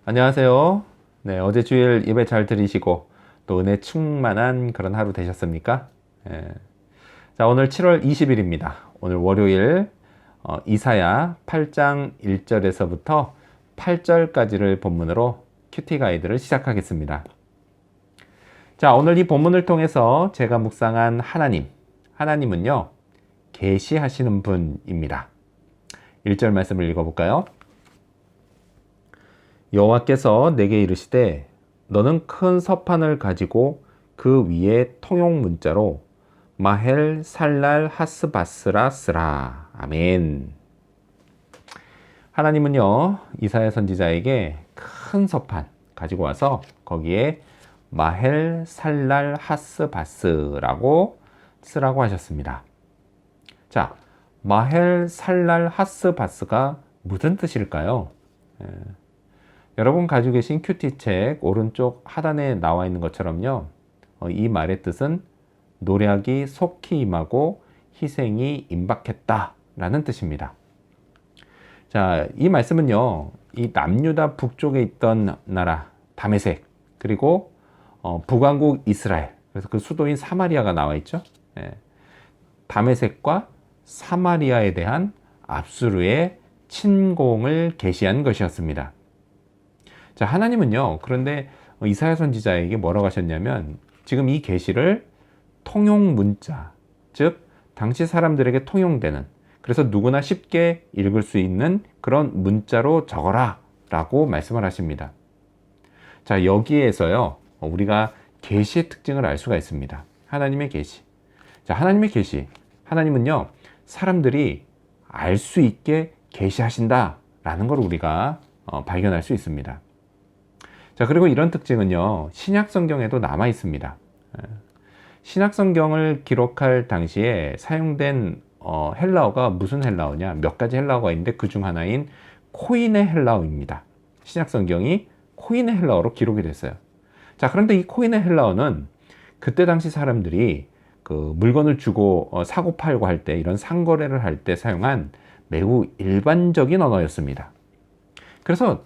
안녕하세요. 네, 어제 주일 예배 잘 들으시고 또 은혜 충만한 그런 하루 되셨습니까? 예. 자, 오늘 7월 20일입니다. 오늘 월요일 이사야 8장 1절에서부터 8절까지를 본문으로 큐티 가이드를 시작하겠습니다. 자, 오늘 이 본문을 통해서 제가 묵상한 하나님은요, 계시하시는 분입니다. 1절 말씀을 읽어볼까요? 여호와께서 내게 이르시되 너는 큰 서판을 가지고 그 위에 통용 문자로 마헬 살랄 하스바스라 쓰라. 아멘. 하나님은요, 이사야 선지자에게 큰 서판 가지고 와서 거기에 마헬 살랄 하스바스라고 쓰라고 하셨습니다. 자, 마헬 살랄 하스바스가 무슨 뜻일까요? 여러분 가지고 계신 큐티 책 오른쪽 하단에 나와 있는 것처럼요, 이 말의 뜻은 노략이 속히 임하고 희생이 임박했다 라는 뜻입니다. 자, 이 말씀은요, 이 남유다 북쪽에 있던 나라 다메섹, 그리고 북왕국 이스라엘, 그래서 그 수도인 사마리아가 나와 있죠. 다메섹과 사마리아에 대한 압수르의 침공을 계시한 것이었습니다. 자, 하나님은요, 그런데 이사야 선지자에게 뭐라고 하셨냐면, 지금 이 계시를 통용 문자, 즉 당시 사람들에게 통용되는, 그래서 누구나 쉽게 읽을 수 있는 그런 문자로 적어라 라고 말씀을 하십니다. 자, 여기에서요, 우리가 계시의 특징을 알 수가 있습니다. 하나님의 계시. 자, 하나님의 계시. 하나님은요, 사람들이 알 수 있게 계시하신다 라는 걸 우리가 발견할 수 있습니다. 자, 그리고 이런 특징은요, 신약 성경에도 남아 있습니다. 신약 성경을 기록할 당시에 사용된 헬라어가 무슨 헬라어냐? 몇 가지 헬라어가 있는데 그 중 하나인 코인의 헬라어입니다. 신약 성경이 코인의 헬라어로 기록이 됐어요. 자, 그런데 이 코인의 헬라어는 그때 당시 사람들이 그 물건을 주고 사고 팔고 할 때, 이런 상거래를 할 때 사용한 매우 일반적인 언어였습니다. 그래서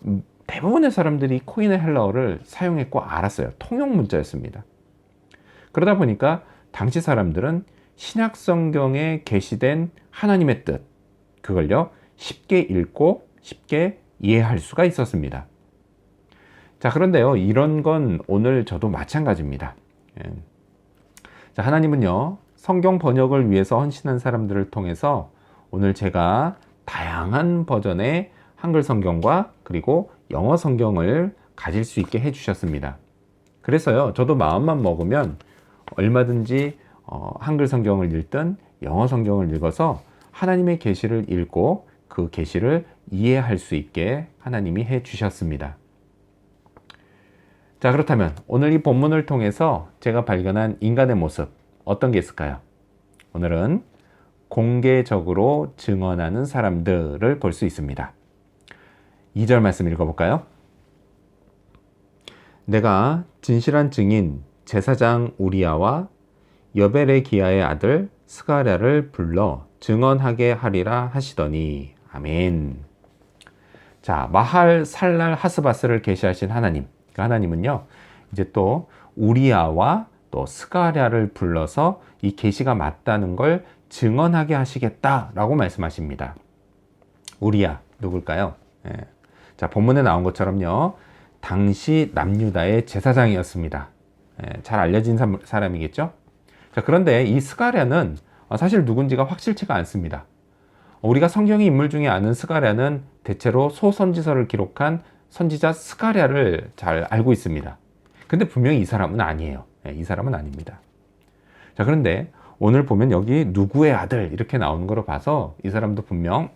대부분의 사람들이 코인의 헬라어를 사용했고 알았어요. 통용 문자였습니다. 그러다 보니까 당시 사람들은 신약 성경에 게시된 하나님의 뜻, 그걸요, 쉽게 읽고 쉽게 이해할 수가 있었습니다. 자, 그런데요, 이런 건 오늘 저도 마찬가지입니다. 자, 하나님은요, 성경 번역을 위해서 헌신한 사람들을 통해서 오늘 제가 다양한 버전의 한글 성경과 그리고 영어 성경을 가질 수 있게 해주셨습니다. 그래서요, 저도 마음만 먹으면 얼마든지 한글 성경을 읽든 영어 성경을 읽어서 하나님의 계시를 읽고 그 계시를 이해할 수 있게 하나님이 해주셨습니다. 자, 그렇다면 오늘 이 본문을 통해서 제가 발견한 인간의 모습, 어떤 게 있을까요? 오늘은 공개적으로 증언하는 사람들을 볼 수 있습니다. 2절 말씀 읽어볼까요? 내가 진실한 증인 제사장 우리야와 여벨레기야의 아들 스가랴를 불러 증언하게 하리라 하시더니. 아멘. 자, 마할 살랄 하스바스를 계시하신 하나님, 그 하나님은요, 이제 또 우리야와 또 스가랴를 불러서 이 계시가 맞다는 걸 증언하게 하시겠다라고 말씀하십니다. 우리야 누굴까요? 자, 본문에 나온 것처럼요, 당시 남유다의 제사장이었습니다. 잘 알려진 사람이겠죠? 자, 그런데 이 스가랴는 사실 누군지가 확실치가 않습니다. 우리가 성경의 인물 중에 아는 스가랴는 대체로 소선지서를 기록한 선지자 스가랴를 잘 알고 있습니다. 근데 분명히 이 사람은 아니에요. 이 사람은 아닙니다. 자, 그런데 오늘 보면 여기 누구의 아들 이렇게 나오는 거로 봐서 이 사람도 분명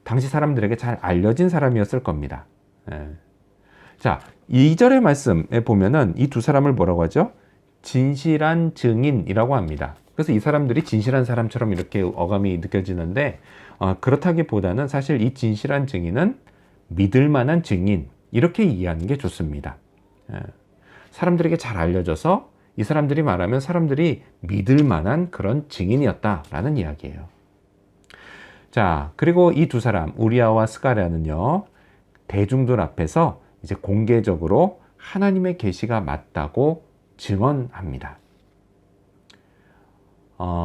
당시 사람들에게 잘 알려진 사람이었을 겁니다. 자, 2절의 말씀에 보면은 이 두 사람을 뭐라고 하죠? 진실한 증인이라고 합니다. 그래서 이 사람들이 진실한 사람처럼 이렇게 어감이 느껴지는데, 그렇다기보다는 사실 이 진실한 증인은 믿을 만한 증인, 이렇게 이해하는 게 좋습니다. 사람들에게 잘 알려져서 이 사람들이 말하면 사람들이 믿을 만한 그런 증인이었다라는 이야기예요. 자, 그리고 이 두 사람 우리야와 스가랴는요, 대중들 앞에서 이제 공개적으로 하나님의 계시가 맞다고 증언합니다.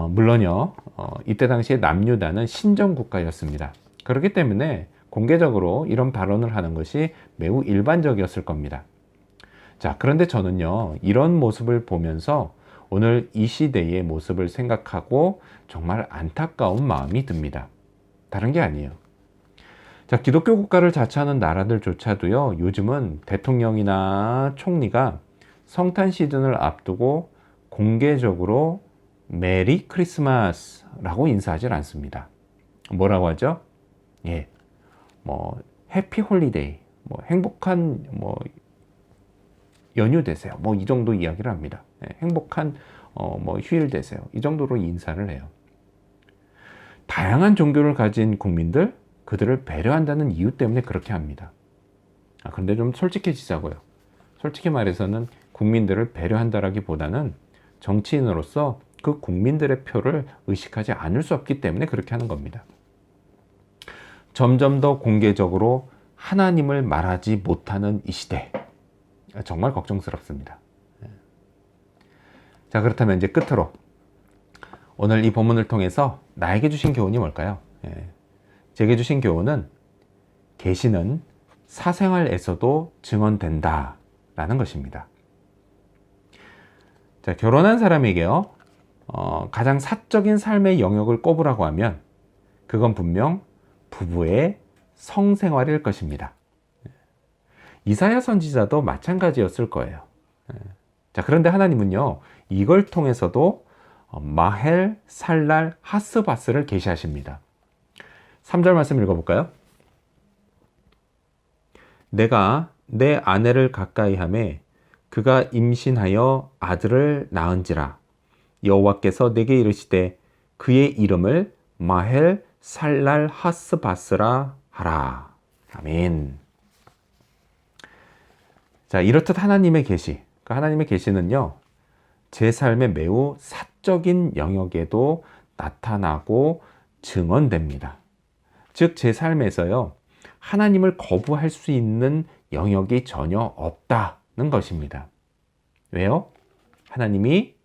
물론요, 이때 당시에 남유다는 신정국가였습니다. 그렇기 때문에 공개적으로 이런 발언을 하는 것이 매우 일반적이었을 겁니다. 자, 그런데 저는요, 이런 모습을 보면서 오늘 이 시대의 모습을 생각하고 정말 안타까운 마음이 듭니다. 다른 게 아니에요. 자, 기독교 국가를 자처하는 나라들조차도요, 요즘은 대통령이나 총리가 성탄 시즌을 앞두고 공개적으로 메리 크리스마스라고 인사하지 않습니다. 뭐라고 하죠? 예, 해피 홀리데이, 행복한 연휴 되세요. 이 정도 이야기를 합니다. 예, 행복한 휴일 되세요. 이 정도로 인사를 해요. 다양한 종교를 가진 국민들, 그들을 배려한다는 이유 때문에 그렇게 합니다. 그런데 좀 솔직해지자고요. 솔직히 말해서는 국민들을 배려한다라기보다는 정치인으로서 그 국민들의 표를 의식하지 않을 수 없기 때문에 그렇게 하는 겁니다. 점점 더 공개적으로 하나님을 말하지 못하는 이 시대, 정말 걱정스럽습니다. 자, 그렇다면 이제 끝으로 오늘 이 본문을 통해서 나에게 주신 교훈이 뭘까요? 제게 주신 교훈은 계시는 사생활에서도 증언된다 라는 것입니다. 자, 결혼한 사람에게요, 가장 사적인 삶의 영역을 꼽으라고 하면 그건 분명 부부의 성생활일 것입니다. 이사야 선지자도 마찬가지였을 거예요. 자, 그런데 하나님은요, 이걸 통해서도 마헬, 살랄, 하스바스를 계시하십니다. 3절 말씀 읽어볼까요? 내가 내 아내를 가까이 하매 그가 임신하여 아들을 낳은지라. 여호와께서 내게 이르시되 그의 이름을 마헬, 살랄, 하스바스라 하라. 아멘. 자, 이렇듯 하나님의 계시, 하나님의 계시는요, 제 삶의 매우 사적인 영역에도 나타나고 증언됩니다. 즉, 제 삶에서요, 하나님을 거부할 수 있는 영역이 전혀 없다는 것입니다. 왜요? 하나님이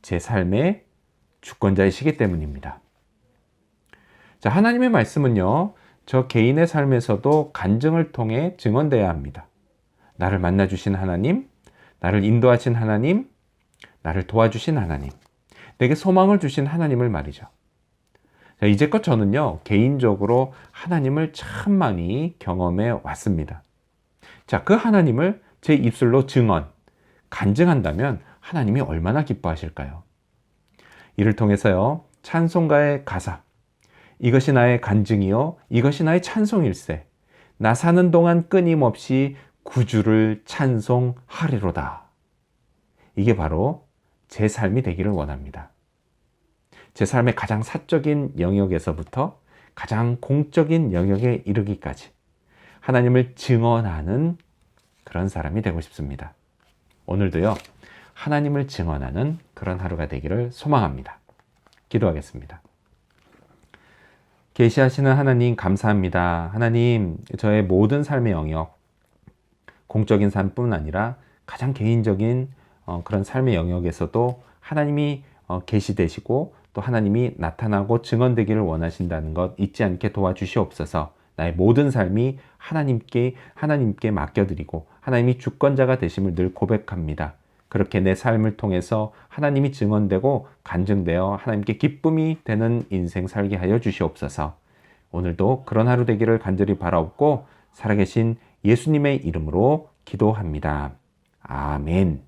제 삶의 주권자이시기 때문입니다. 자, 하나님의 말씀은요, 저 개인의 삶에서도 간증을 통해 증언돼야 합니다. 나를 만나주신 하나님, 나를 인도하신 하나님, 나를 도와주신 하나님, 내게 소망을 주신 하나님을 말이죠. 자, 이제껏 저는요, 개인적으로 하나님을 참 많이 경험해 왔습니다. 자, 그 하나님을 제 입술로 간증한다면 하나님이 얼마나 기뻐하실까요? 이를 통해서요, 찬송가의 가사, 이것이 나의 간증이요, 이것이 나의 찬송일세, 나 사는 동안 끊임없이 구주를 찬송하리로다. 이게 바로 제 삶이 되기를 원합니다. 제 삶의 가장 사적인 영역에서부터 가장 공적인 영역에 이르기까지 하나님을 증언하는 그런 사람이 되고 싶습니다. 오늘도요, 하나님을 증언하는 그런 하루가 되기를 소망합니다. 기도하겠습니다. 계시하시는 하나님 감사합니다. 하나님, 저의 모든 삶의 영역, 공적인 삶뿐 아니라 가장 개인적인 그런 삶의 영역에서도 하나님이 계시되시고 또 하나님이 나타나고 증언되기를 원하신다는 것 잊지 않게 도와주시옵소서. 나의 모든 삶이 하나님께 맡겨드리고 하나님이 주권자가 되심을 늘 고백합니다. 그렇게 내 삶을 통해서 하나님이 증언되고 간증되어 하나님께 기쁨이 되는 인생 살게 하여 주시옵소서. 오늘도 그런 하루 되기를 간절히 바라옵고 살아계신 예수님의 이름으로 기도합니다. 아멘.